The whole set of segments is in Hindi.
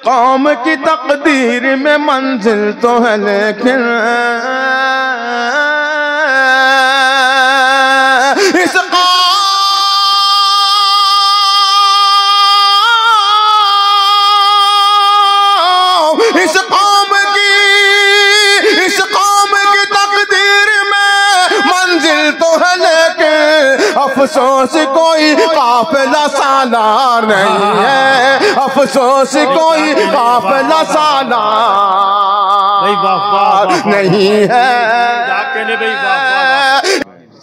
कौम की तकदीर में मंजिल तो है लेकिन इस कौम की तकदीर में मंजिल तो है लेकिन अफसोस कोई काफिला सालार नहीं है, अफसोस कोई काफिला सालार नहीं है।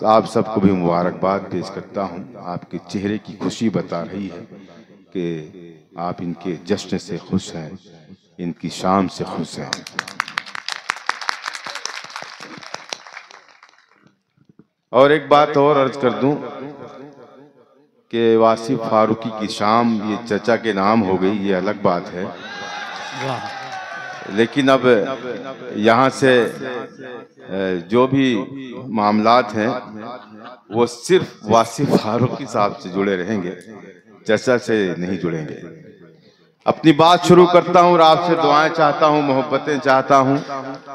आप सबको भी मुबारकबाद पेश करता हूँ। आपके चेहरे की खुशी बता रही है कि आप इनके जश्न से खुश हैं, इनकी शाम से खुश हैं। और एक बात और अर्ज कर दूं कि वासिफ फारूकी की शाम ये चचा के नाम हो गई, ये अलग बात है, लेकिन अब यहाँ से जो भी मामलात हैं वो सिर्फ वासिफ फारूकी साहब से जुड़े रहेंगे, चचा से नहीं जुड़ेंगे। अपनी बात शुरू करता हूँ और आपसे दुआएं चाहता हूँ, मोहब्बतें चाहता हूँ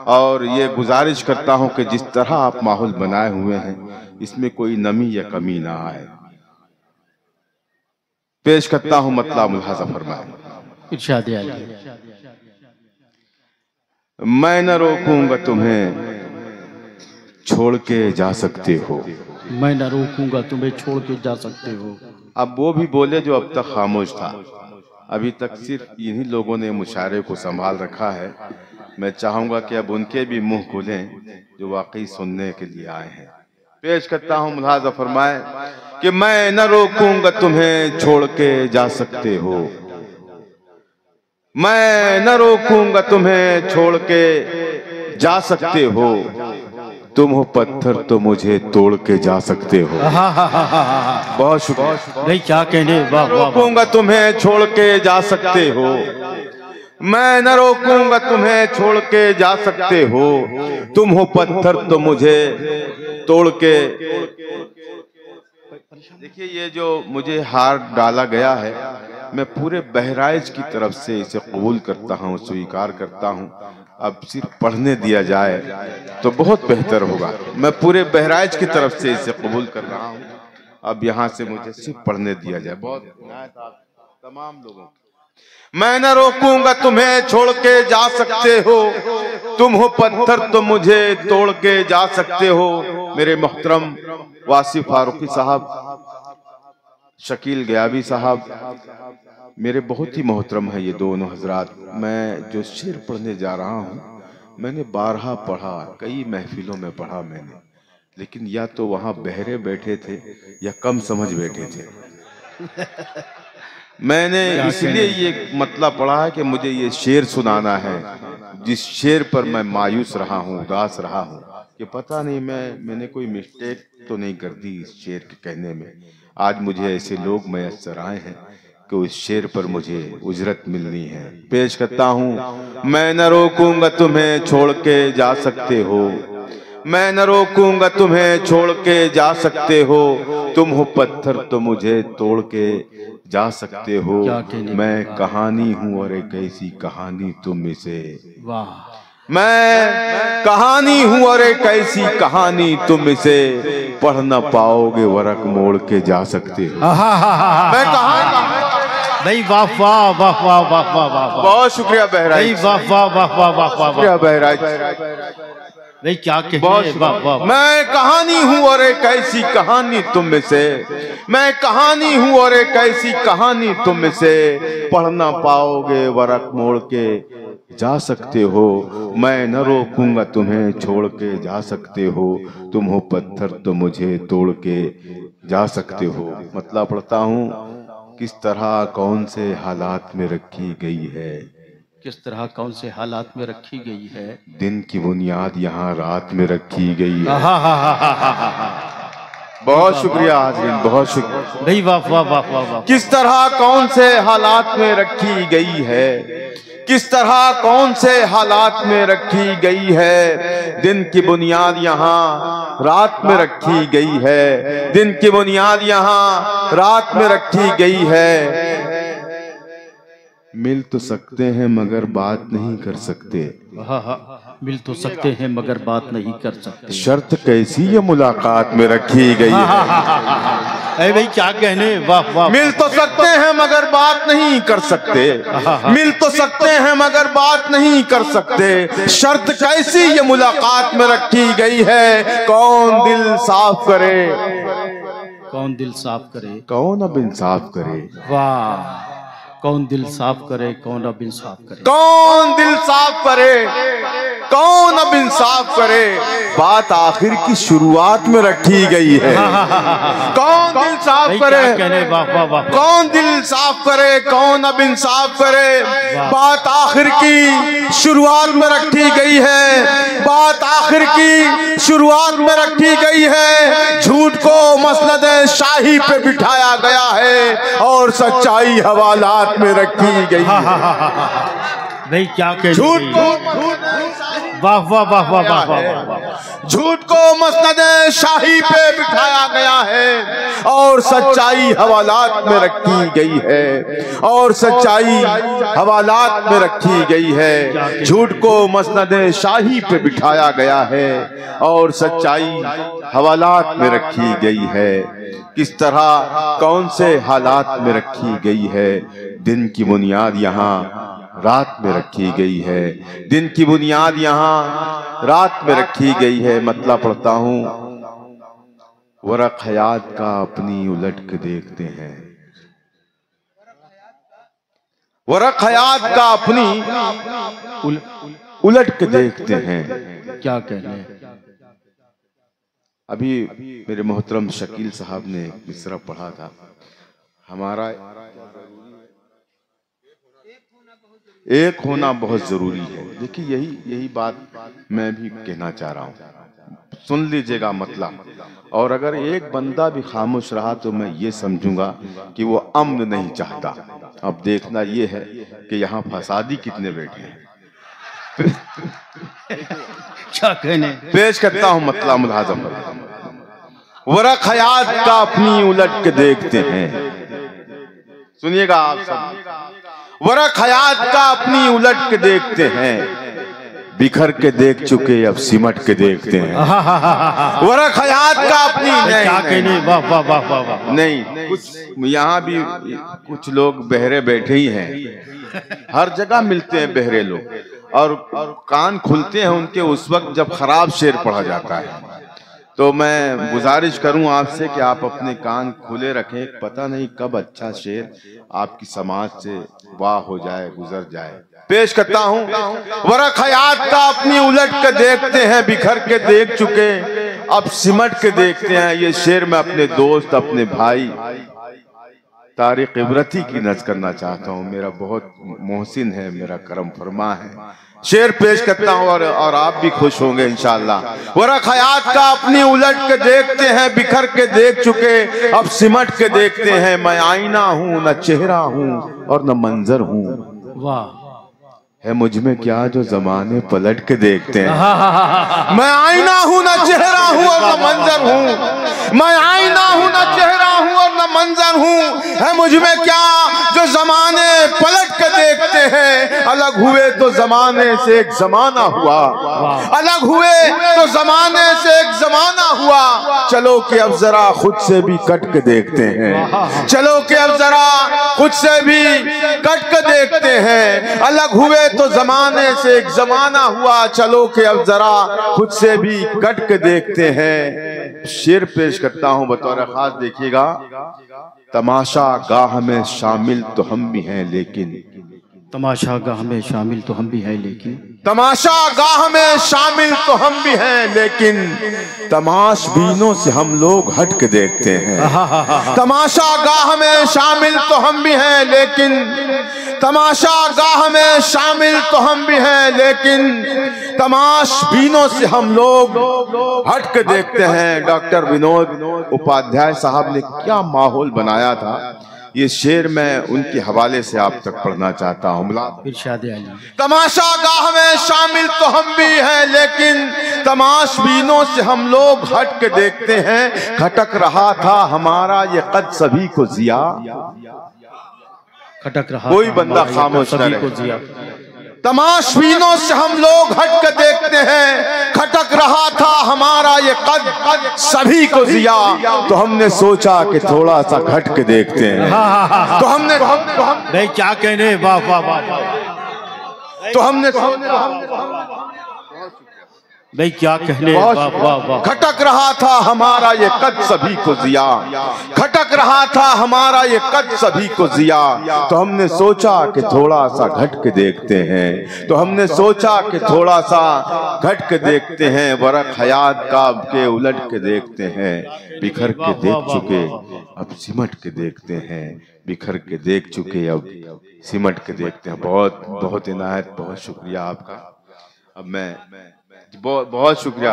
और ये गुजारिश करता हूँ कि जिस तरह आप माहौल बनाए हुए हैं इसमें कोई नमी या कमी ना आए। पेश करता हूँ मतला मुलाजा फरमाए। इरशाद। मैं न रोकूंगा तुम्हें छोड़ के जा सकते हो, मैं न रोकूंगा तुम्हें छोड़ के जा सकते हो। अब वो भी बोले जो अब तक खामोश था। अभी तक सिर्फ इन्हीं लोगों ने मुशायरे को संभाल रखा है। मैं चाहूंगा कि अब उनके भी मुंह खुलें जो वाकई सुनने के लिए आए हैं। पेश करता हूँ, मुलाजा फरमाए कि मैं न रोकूंगा तुम्हें छोड़ के जा सकते हो, मैं न रोकूंगा तुम्हें छोड़ के जा सकते हो, तुम हो पत्थर तो मुझे तोड़ के जा सकते हो। बहुत शुक्रिया। नहीं क्या कहने, रोकूंगा तुम्हें छोड़ के जा सकते हो, मैं न रोकूंगा तुम्हें छोड़ के जा सकते हो, तुम हो पत्थर तो मुझे तोड़ के। देखिए ये जो मुझे हार डाला गया है मैं पूरे बहराइच की तरफ से इसे कबूल करता हूँ, स्वीकार करता हूँ। अब सिर्फ पढ़ने दिया जाए तो बहुत बेहतर होगा। मैं पूरे बहराइच की तरफ से इसे कबूल कर रहा हूँ। अब यहाँ से मुझे सिर्फ पढ़ने दिया जाए। बहुत तमाम लोगों, मैं न रोकूंगा तुम्हें छोड़ के जा सकते हो, तुम हो पत्थर तो मुझे तोड़ के जा सकते हो। मेरे मोहतरम वासिफ फारूकी साहब, शकील गयाबी साहब, मेरे बहुत ही मोहतरम है ये दोनों हजरात। मैं जो शेर पढ़ने जा रहा हूँ मैंने बारहा पढ़ा, कई महफिलों में पढ़ा मैंने, लेकिन या तो वहाँ बहरे बैठे थे या कम समझ बैठे थे। मैंने इसलिए ये मतलब पढ़ा है कि मुझे ये शेर सुनाना है जिस शेर पर मैं मायूस रहा हूँ, उदास रहा हूँ कि पता नहीं मैंने कोई मिस्टेक तो नहीं कर दी इस शेर के कहने में। आज मुझे ऐसे लोग मयस्सर आए हैं कि उस शेर पर मुझे उजरत मिलनी है। पेश करता हूँ, मैं न रोकूंगा तुम्हें छोड़ के जा सकते हो, मैं न रोकूंगा तुम्हें छोड़ के जा सकते हो, तुम हो पत्थर तो मुझे तोड़ के जा सकते हो। मैं कहानी हूँ और एक ऐसी कहानी तुम इसे, मैं कहानी हूँ और एक ऐसी कहानी तुम इसे पढ़ न पाओगे, वरक मोड़ के जा सकते हो। मैं कहानी नहीं, वाह वाह वाह वाह वाह वाह वाह, बहुत शुक्रिया बहराइच, वाह वाह वाह वाह वाह वाह, शुक्रिया बहराइच। नहीं क्या कहने, वाह वाह। मैं कहानी हूँ और एक ऐसी कहानी तुम में से, मैं कहानी हूँ और एक ऐसी कहानी तुम में से पढ़ ना पाओगे, वरक मोड़ के जा सकते हो। मैं न रोकूंगा तुम्हें छोड़ के जा सकते हो, तुम हो पत्थर तो मुझे तोड़ के जा सकते हो। मतलब पढ़ता हूँ, किस तरह कौन से हालात में रखी गई है, किस तरह कौन से हालात में रखी गई है, दिन की बुनियाद यहाँ रात में रखी गई है। बहुत शुक्रिया हाज़रीन, बहुत शुक्रिया। नहीं वाह वाह वाह वाह वाह। किस तरह कौन से हालात में रखी गई है, किस तरह कौन से हालात में रखी गई है, दिन की बुनियाद यहाँ रात में रखी गई है, दिन की बुनियाद यहाँ रात में रखी गई है। मिल तो सकते हैं मगर बात नहीं कर सकते। मिल तो सकते हैं मगर बात नहीं कर सकते। शर्त कैसी ये मुलाकात में रखी गई है। अरे भाई क्या कहने, वाह वाह। मिल तो सकते हैं मगर बात नहीं कर सकते, मिल तो सकते हैं मगर बात नहीं कर सकते। शर्त कैसी ये मुलाकात में रखी गई है। कौन दिल साफ करे, कौन दिल साफ करे, कौन अब इंसाफ करे। वाह। कौन दिल साफ करे, कौन अब इंसाफ करे। कौन दिल साफ करे, कौन अब इंसाफ करे। बात आखिर की शुरुआत में रखी गई है। कौन दिल साफ करे, कौन दिल साफ करे, कौन अब इंसाफ करे। बात आखिर की शुरुआत में रखी गई है। बात आखिर की शुरुआत में रखी गई है। झूठ को मसनद शाही पे बिठाया गया है और सच्चाई हवालात में रखी गई है। भाई क्या कह, झूठ को, वाह वाह वाह वाह वाह वाह। झूठ को मसनद शाही पे बिठाया गया है और सच्चाई हवालात में रखी गई है, और सच्चाई हवालात में रखी गई है। झूठ को मसनद शाही पे बिठाया गया है और सच्चाई हवालात में रखी गई है। किस तरह कौन से हालात में रखी गई है। दिन की बुनियाद यहाँ रात में रखी गई है। दिन की बुनियाद यहाँ रात में रखी गई है। मतलब पढ़ता हूँ, वरक हयात का अपनी उलट के देखते हैं। वरक हयात का अपनी उलट के देखते हैं। क्या कहने। अभी मेरे मोहतरम शकील साहब ने मिसरा पढ़ा था, हमारा एक होना बहुत जरूरी है। देखिए यही बात मैं भी कहना चाह रहा हूँ। सुन लीजिएगा मतलब। और अगर एक बंदा भी खामोश रहा तो मैं ये समझूंगा कि वो अमन नहीं चाहता। अब देखना ये है कि यहाँ फसादी कितने बैठे हैं। क्या कहने। पेश करता हूँ मतलब मुलाज़म। वरक हयात का अपनी उलट के देखते हैं। सुनिएगा आप सब। वरक हयात का अपनी उलट के देखते हैं। बिखर के देख चुके अब सिमट के देखते हैं। वरक हयात का अपनी क्या कहने, वाह वाह वाह वाह वाह। नहीं, कुछ यहाँ भी कुछ लोग बहरे बैठे ही हैं। हर जगह मिलते हैं बहरे लोग, और कान खुलते हैं उनके उस वक्त जब खराब शेर पढ़ा जाता है। तो मैं गुजारिश करूं आपसे कि आप अपने कान खुले रखें। पता नहीं कब अच्छा शेर आपकी समाज से वाह हो जाए, गुजर जाए। पेश करता हूं, वरक हयात का अपनी उलट के देखते हैं। बिखर के देख चुके अब सिमट के देखते हैं। ये शेर मैं अपने दोस्त, अपने भाई तारिक इबरती की नज़र करना चाहता हूँ। मेरा बहुत मोहसिन है, मेरा करम फरमा है। शेर पेश करता हूँ और आप भी खुश होंगे इंशाअल्लाह। वरक हयात का अपनी उलट के देखते हैं। बिखर के देख चुके अब सिमट के देखते हैं। मैं आईना हूँ न चेहरा हूँ और न मंजर हूँ। वाह। है मुझ में क्या जो जमाने पलट के देखते हैं। मैं आईना हूँ न चेहरा हूँ और न मंजर हूँ। मैं आईना हूँ न चेहरा हूँ और न मंजर हूँ। है मुझ में क्या जो जमाने पलट के देखते हैं। अलग हुए तो जमाने से एक जमाना हुआ, अलग हुए तो जमाने से एक जमाना हुआ। चलो कि अब जरा खुद से भी कट के देखते हैं। चलो कि अब जरा खुद से भी कट के देखते हैं। अलग हुए तो जमाने से एक जमाना हुआ। चलो कि अब जरा खुद से भी कट के देखते हैं। शेर पेश करता हूं बतौर खास, देखिएगा। तमाशा गाह में शामिल तो हम भी हैं लेकिन, तमाशा गाह में शामिल तो हम भी हैं लेकिन, तमाशा गाह में शामिल तो हम भी हैं लेकिन, तमाशबीनों से हम लोग हट के देखते हैं। तमाशा गाह में शामिल तो हम भी हैं लेकिन, तमाशा गाह में शामिल तो हम भी हैं लेकिन, तमाशबीनों से हम लोग हट के देखते हैं। डॉक्टर विनोद उपाध्याय साहब ने क्या माहौल बनाया था। ये शेर मैं उनके हवाले से आप तक पढ़ना चाहता हूँ। तमाशा गाह में शामिल तो हम भी हैं लेकिन, तमाशबीनों से हम लोग हट के देखते हैं। खटक रहा था हमारा ये कद सभी को जिया, खटक रहा कोई बंदा खामोश न सभी को रहे। जिया। तमाशबीनों से हम लोग हट कर देखते हैं, खटक रहा था हमारा ये कद सभी को जिया। तो हमने सोचा कि थोड़ा सा घट के देखते हैं। तो हमने नहीं क्या कहने, वाह वाह वाह वाह, तो हमने नहीं क्या कहने, वाह वाह वाह। खटक रहा था हमारा ये कद सभी को जिया, खटक रहा था हमारा ये कद सभी को जिया। तो हमने सोचा कि थोड़ा सा घट के देखते हैं, तो हमने सोचा कि थोड़ा सा घट के देखते हैं। वरक हयात का अब के उलट के देखते हैं, बिखर के देख चुके अब सिमट के देखते हैं, बिखर के देख चुके अब सिमट के देखते हैं। बहुत बहुत इनायत, बहुत शुक्रिया आपका। अब मैं बहुत शुक्रिया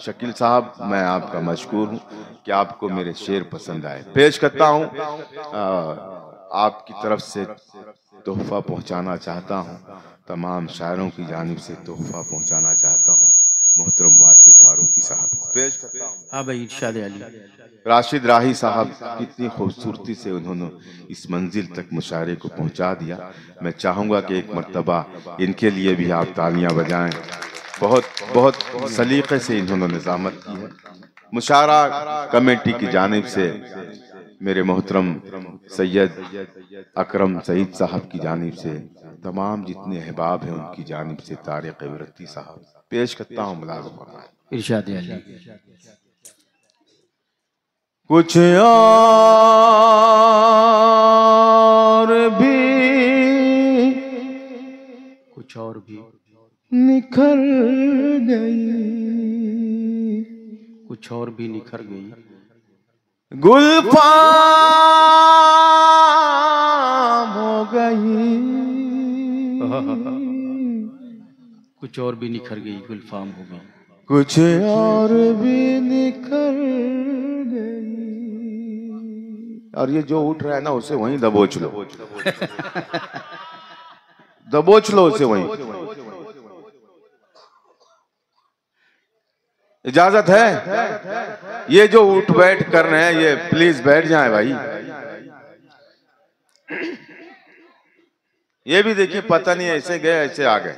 शकील साहब, मैं आपका मशकूर हूँ कि आपको मेरे शेर पसंद आए। पेश करता हूँ, आपकी तरफ से तोहफा पहुँचाना चाहता हूँ, तमाम शायरों की जानिब से तोहफा पहुँचाना चाहता हूँ मोहतरम वासिफ फारूकी साहब को। पेश करता हूँ। हाँ भाई, इरशाद अली। राशिद राही साहब कितनी खूबसूरती से उन्होंने इस मंजिल तक मुशायरे को पहुँचा दिया। मैं चाहूँगा कि एक मर्तबा इनके लिए भी आप तालियाँ बजाएं। बहुत बहुत सलीके से इन्होंने निज़ामत की है। मुशायरा कमेटी की जानिब से मेरे मोहतरम सैयद अकरम सईद साहब की जानिब से, तमाम जितने अहबाब हैं उनकी जानिब से तारिक विरती साहब पेश करता हूँ। मुलाज़िम इरशाद अली। कुछ और भी निखर गई, कुछ और भी निखर गई, गुलफाम हो गई। कुछ और भी निखर गई, गुलफाम हो गई, कुछ और भी निखर गई। और ये जो उठ रहा है ना, उसे वहीं दबोच लो, दबोच लो उसे वहीं। इजाजत है? ये जो उठ बैठ कर रहे हैं, ये प्लीज बैठ जाएं भाई। ये भी देखिए, पता नहीं ऐसे गए ऐसे आ गए,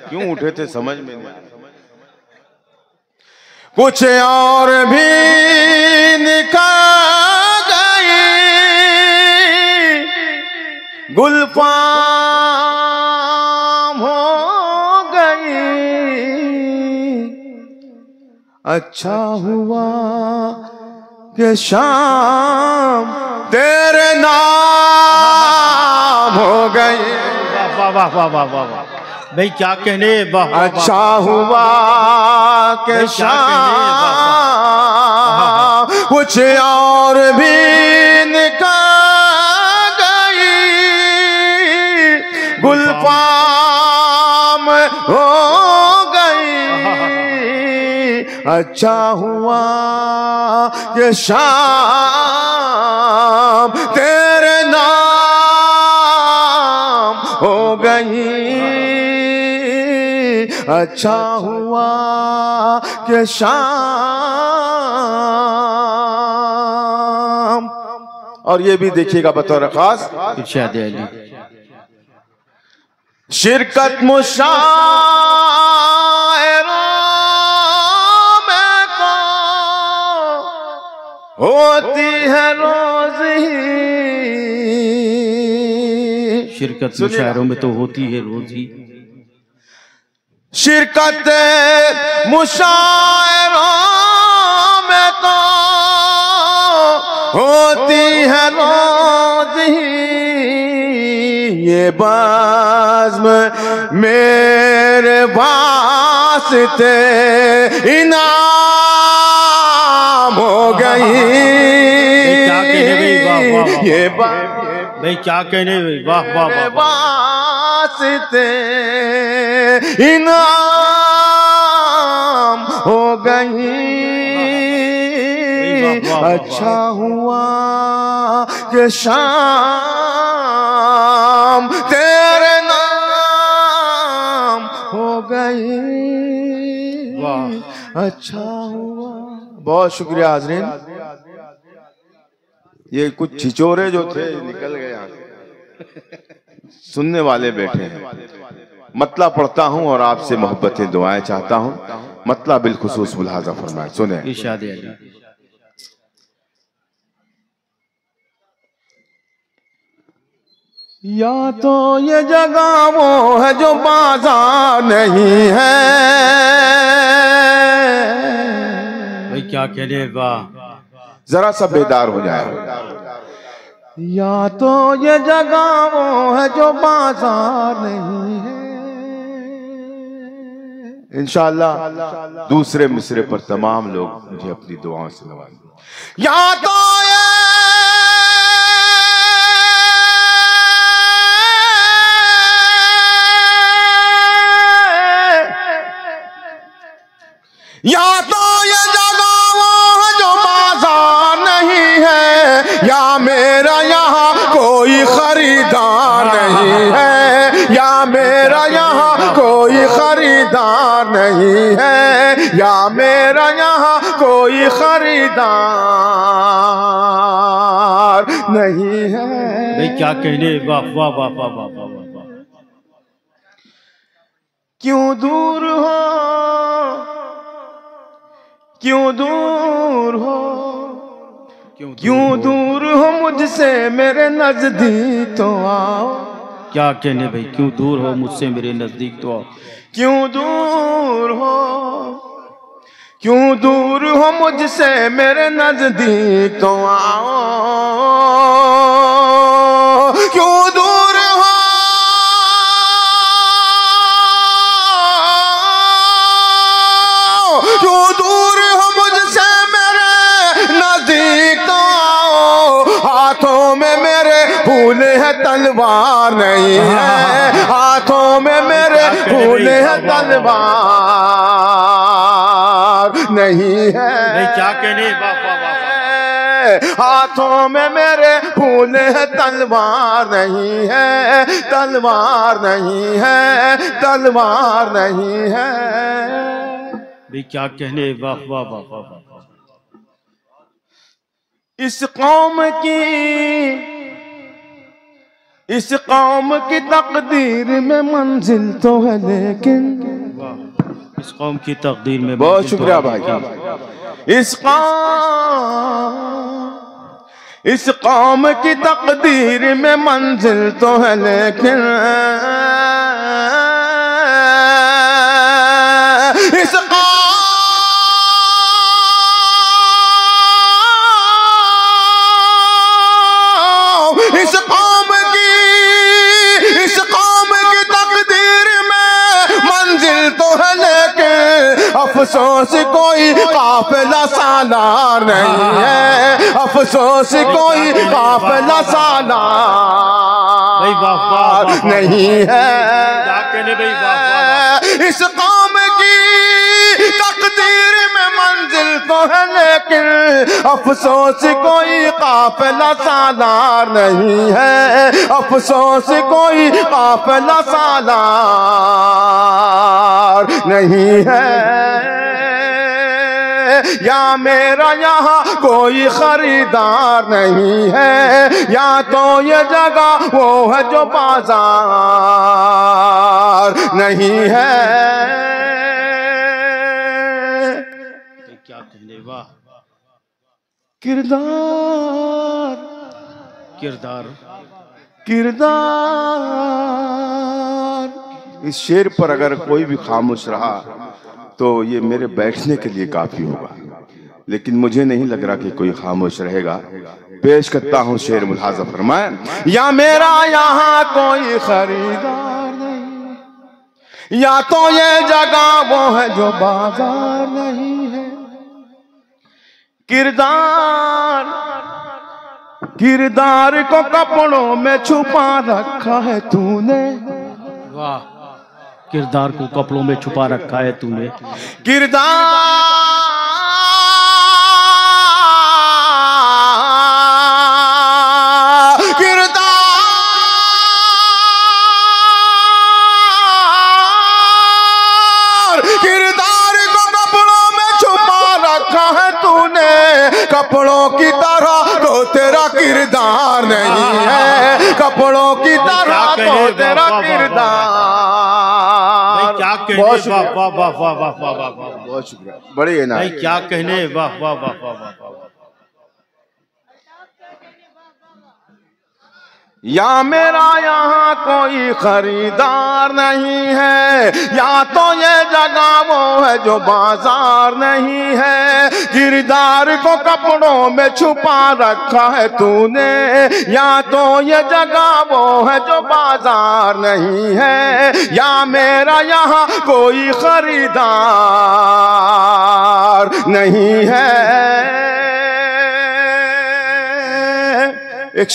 क्यों उठे थे समझ में नहीं। कुछ और भी निकल गई, गुलफाम हो गई। अच्छा हुआ कि शाम तेरे नाम हो गई। वाह वाह वाह वाह वाह वाह भाई, क्या कहने, वाह। अच्छा हुआ कि शाम कुछ और भी निकल गई, गुलफाम हो गई। अच्छा हुआ कि शाम तेरे नाम हो गई। अच्छा हुआ कि शाम। और ये भी देखिएगा बतौर खास, इरशाद अली। शिरकत मुशायरों में तो होती है रोज ही। शिरकत मुशायरों में तो होती है रोज ही। शिरकत मुशायरों में तो होती है रोज ही। ये बाज़्म मेरे वास्ते इनाम हो गई। क्या कहने भाई, वाह वाह वाह। ये भाई क्या कहने, वाह वाह वाह। वास्ते इनाम हो गई। अच्छा हुआ कि शाम तेरे नाम हो गई। अच्छा हुआ। बहुत शुक्रिया हाज़रीन। ये कुछ छिचोरे जो थे निकल गए यहाँ से। सुनने वाले बैठे हैं। मतला पढ़ता हूं और आपसे मोहब्बतें दुआएं चाहता हूं। मतला बिलखुसूस मुलाजा फरमाए, सुने। इरशाद अली। या तो ये जगह वो है जो बाजार नहीं है। भाई क्या कहने, वाह। जरा सा बेदार हो जाए। या तो ये जगह वो है जो बाजार नहीं है। इंशाअल्लाह दूसरे मिसरे पर तमाम लोग मुझे अपनी दुआओं से नवाजें। या तो या तो ये जगह वो है जो बाजार नहीं है, या मेरा यहाँ कोई खरीदार नहीं है, या मेरा यहाँ कोई खरीदार नहीं है, या मेरा यहाँ कोई खरीदार नहीं है। भाई क्या कहने, वाह वाह वाह वाह वाह वाह वाह। क्यों दूर हो, क्यों दूर हो, क्यों दूर हो मुझसे मेरे नजदीक तो आओ। क्या कहने भाई, क्यों दूर हो मुझसे मेरे नजदीक तो आओ। क्यों दूर हो, क्यों दूर हो मुझसे मेरे नजदीक तो आओ। क्यों दूर हो, क्यों दूर हो मुझसे मेरे नजदीक तो आओ। हाथों में मेरे फूल है तलवार नहीं है, हाथों में मेरे फूल है तलवार नहीं है। भाई क्या कहने, वाह वाह वाह। हाथों में मेरे फूल है तलवार नहीं है, तलवार नहीं है, तलवार नहीं है। भाई क्या कहने, वाह वाह वाह वाह वाह। इस कौम की तकदीर में मंजिल तो है लेकिन, इस कौम की तकदीर में। बहुत शुक्रिया भाई। इस कौम की तकदीर में मंजिल तो है लेकिन, इस कौम की तकदीर में मंजिल तो है लेकिन, अफसोस कोई काफिला सालार नहीं है, अफसोस कोई काफिला सालार नहीं है। इस कौम की तकदीर में मंजिल तो है लेकिन, अफसोस कोई काफिला सालार नहीं है, अफसोस कोई काफिला सालार नहीं है। या मेरा यहाँ कोई खरीदार नहीं है, या तो ये जगह वो है जो बाजार नहीं है। क्या कहने, वाह। किरदार किरदार किरदार, इस शेर पर अगर कोई भी खामोश रहा तो ये मेरे बैठने के लिए काफी होगा, लेकिन मुझे नहीं लग रहा कि कोई खामोश रहेगा। पेश करता हूँ शेर, मुलाजा फरमाए। या मेरा यहाँ कोई खरीदार नहीं, या तो ये जगह वो है जो बाजार नहीं है। किरदार किरदार को कपड़ों में छुपा रखा है तूने। वाह, किरदार को कपड़ों में छुपा रखा है तूने। किरदार को कपड़ों में छुपा रखा है तूने, कपड़ों की तरह तो तेरा किरदार नहीं है, कपड़ों की तरह तो तेरा किरदार। क्या कहने, वाह वाह वाह वाह वाह वाह वाह, बहुत शुक्रिया, बड़ी है ना भाई क्या कहने, वाह वाह वाह वाह वाह। या मेरा यहाँ कोई खरीदार नहीं है, या तो ये जगह वो है जो बाजार नहीं है। किरदार को कपड़ों में छुपा रखा है तूने, या तो ये जगह वो है जो बाजार नहीं है। या मेरा यहाँ कोई खरीदार नहीं है। एक